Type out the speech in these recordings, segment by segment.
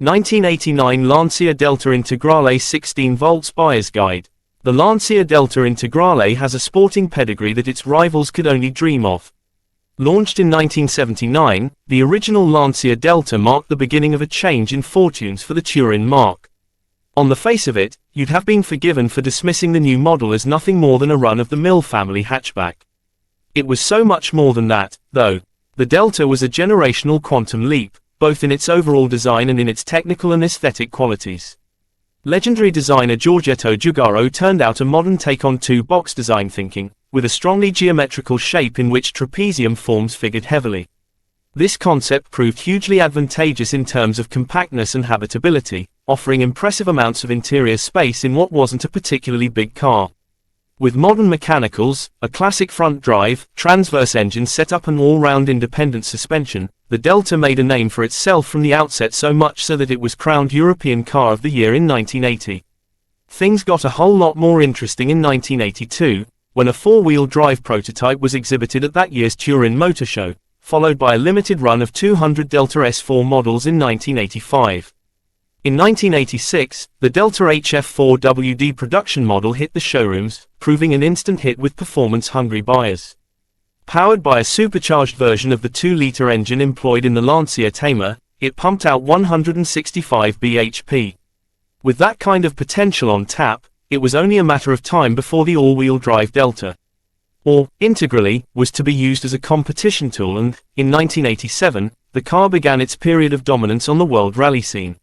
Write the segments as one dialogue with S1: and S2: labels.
S1: 1989 Lancia Delta Integrale 16V Buyer's Guide. The Lancia Delta Integrale has a sporting pedigree that its rivals could only dream of. Launched in 1979, the original Lancia Delta marked the beginning of a change in fortunes for the Touring marque. On the face of it, you'd have been forgiven for dismissing the new model as nothing more than a run-of-the-mill family hatchback. It was so much more than that, though. The Delta was a generational quantum leap, both in its overall design and in its technical and aesthetic qualities. Legendary designer Giorgetto Giugiaro turned out a modern take on two-box design thinking, with a strongly geometrical shape in which trapezium forms figured heavily. This concept proved hugely advantageous in terms of compactness and habitability, offering impressive amounts of interior space in what wasn't a particularly big car. With modern mechanicals, a classic front drive, transverse engine setup and all-round independent suspension, the Delta made a name for itself from the outset, so much so that it was crowned European Car of the Year in 1980. Things got a whole lot more interesting in 1982, when a four-wheel drive prototype was exhibited at that year's Turin Motor Show, followed by a limited run of 200 Delta S4 models in 1985. In 1986, the Delta HF4WD production model hit the showrooms, proving an instant hit with performance-hungry buyers. Powered by a supercharged version of the 2-liter engine employed in the Lancia Tamer, it pumped out 165 bhp. With that kind of potential on tap, it was only a matter of time before the all-wheel drive Delta, or Integrale, was to be used as a competition tool, and, in 1987, the car began its period of dominance on the world rally scene.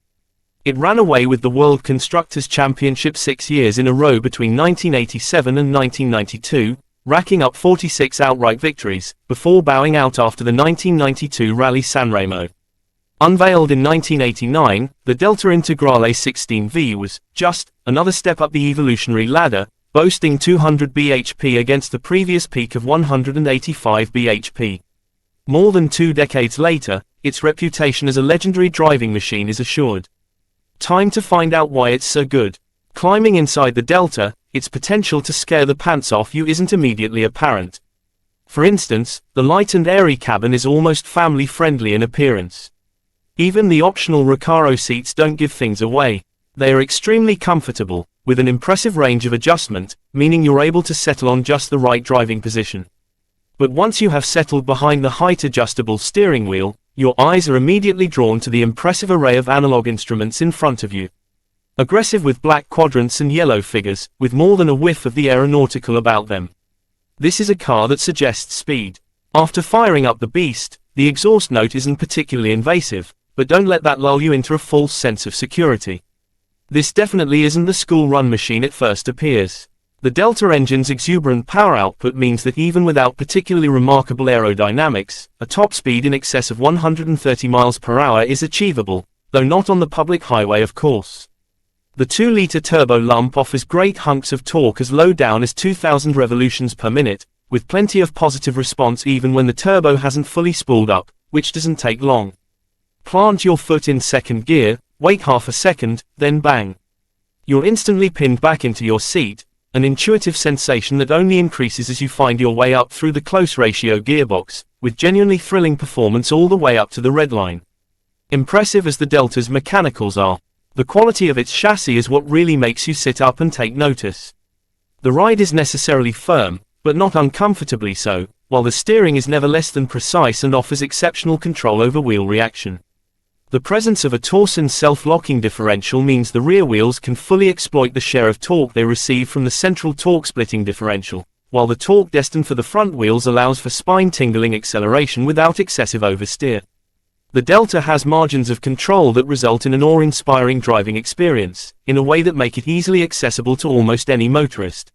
S1: It ran away with the World Constructors' Championship 6 years in a row between 1987 and 1992, racking up 46 outright victories, before bowing out after the 1992 Rally Sanremo. Unveiled in 1989, the Delta Integrale 16V was just another step up the evolutionary ladder, boasting 200 bhp against the previous peak of 185 bhp. More than 2 decades later, its reputation as a legendary driving machine is assured. Time to find out why it's so good. Climbing inside the Delta, its potential to scare the pants off you isn't immediately apparent. For instance, the light and airy cabin is almost family-friendly in appearance. Even the optional Recaro seats don't give things away. They are extremely comfortable, with an impressive range of adjustment, meaning you're able to settle on just the right driving position. But once you have settled behind the height-adjustable steering wheel, your eyes are immediately drawn to the impressive array of analog instruments in front of you. Aggressive with black quadrants and yellow figures, with more than a whiff of the aeronautical about them. This is a car that suggests speed. After firing up the beast, the exhaust note isn't particularly invasive, but don't let that lull you into a false sense of security. This definitely isn't the school-run machine it first appears. The Delta engine's exuberant power output means that even without particularly remarkable aerodynamics, a top speed in excess of 130 miles per hour is achievable, though not on the public highway, of course. The 2-liter turbo lump offers great hunks of torque as low down as 2,000 revolutions per minute, with plenty of positive response even when the turbo hasn't fully spooled up, which doesn't take long. Plant your foot in second gear, wait half a second, then bang. You're instantly pinned back into your seat, an intuitive sensation that only increases as you find your way up through the close ratio gearbox, with genuinely thrilling performance all the way up to the red line. Impressive as the Delta's mechanicals are, the quality of its chassis is what really makes you sit up and take notice. The ride is necessarily firm, but not uncomfortably so, while the steering is never less than precise and offers exceptional control over wheel reaction. The presence of a Torsen self-locking differential means the rear wheels can fully exploit the share of torque they receive from the central torque-splitting differential, while the torque destined for the front wheels allows for spine-tingling acceleration without excessive oversteer. The Delta has margins of control that result in an awe-inspiring driving experience, in a way that make it easily accessible to almost any motorist.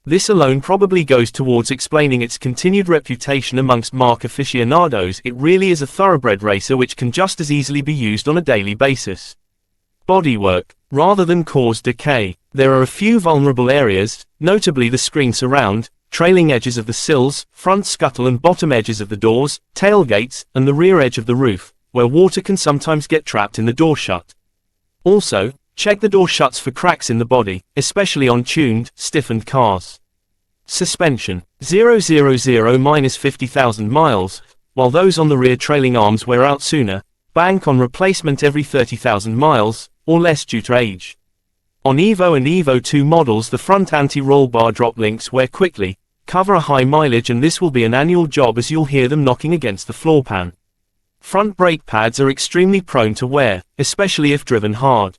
S1: This alone probably goes towards explaining its continued reputation amongst marque aficionados. It really is a thoroughbred racer which can just as easily be used on a daily basis. Bodywork. Rather than cause decay, there are a few vulnerable areas, notably the screen surround, trailing edges of the sills, front scuttle and bottom edges of the doors, tailgates, and the rear edge of the roof, where water can sometimes get trapped in the door shut. Also, check the door shuts for cracks in the body, especially on tuned, stiffened cars. Suspension. 0-0-0-50,000 miles, while those on the rear trailing arms wear out sooner, bank on replacement every 30,000 miles, or less due to age. On Evo and Evo 2 models, the front anti-roll bar drop links wear quickly, cover a high mileage, and this will be an annual job as you'll hear them knocking against the floor pan. Front brake pads are extremely prone to wear, especially if driven hard.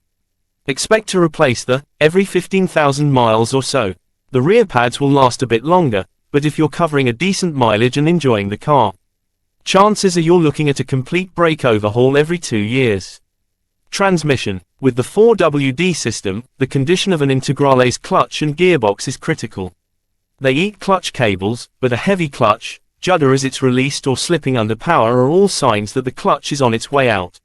S1: Expect to replace the every 15,000 miles or so. The rear pads will last a bit longer, but if you're covering a decent mileage and enjoying the car, chances are you're looking at a complete brake overhaul every 2 years. Transmission. With the 4WD system, the condition of an Integrale's clutch and gearbox is critical. They eat clutch cables, but a heavy clutch, judder as it's released, or slipping under power are all signs that the clutch is on its way out.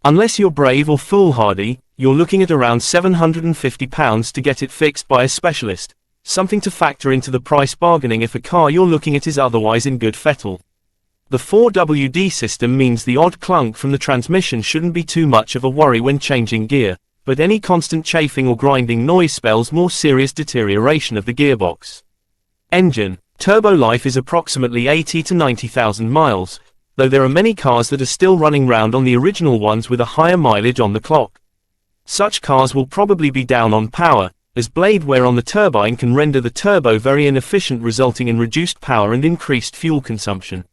S1: Unless you're brave or foolhardy, you're looking at around £750 to get it fixed by a specialist, something to factor into the price bargaining if a car you're looking at is otherwise in good fettle. The 4WD system means the odd clunk from the transmission shouldn't be too much of a worry when changing gear, but any constant chafing or grinding noise spells more serious deterioration of the gearbox. Engine. Turbo life is approximately 80 to 90,000 miles, though there are many cars that are still running round on the original ones with a higher mileage on the clock. Such cars will probably be down on power, as blade wear on the turbine can render the turbo very inefficient, resulting in reduced power and increased fuel consumption.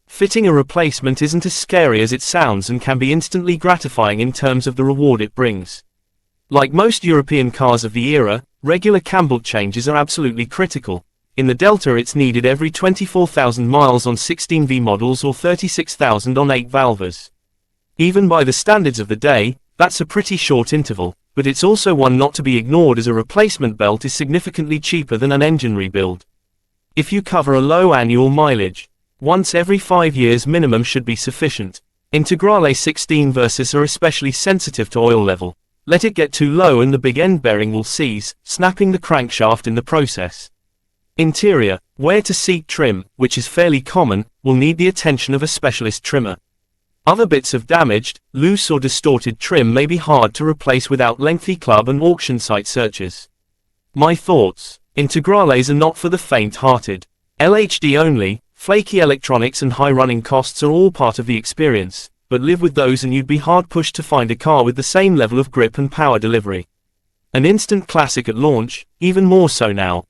S1: Fitting a replacement isn't as scary as it sounds and can be instantly gratifying in terms of the reward it brings. Like most European cars of the era, regular cam belt changes are absolutely critical. In the Delta it's needed every 24,000 miles on 16V models or 36,000 on 8-valvers. Even by the standards of the day, that's a pretty short interval, but it's also one not to be ignored, as a replacement belt is significantly cheaper than an engine rebuild. If you cover a low annual mileage, once every 5 years minimum should be sufficient. Integrale 16V are especially sensitive to oil level. Let it get too low and the big end bearing will seize, snapping the crankshaft in the process. Interior. Wear to seat trim, which is fairly common, will need the attention of a specialist trimmer. Other bits of damaged, loose or distorted trim may be hard to replace without lengthy club and auction site searches. My thoughts. Integrales are not for the faint-hearted. LHD only, flaky electronics and high running costs are all part of the experience, but live with those and you'd be hard-pushed to find a car with the same level of grip and power delivery. An instant classic at launch, even more so now.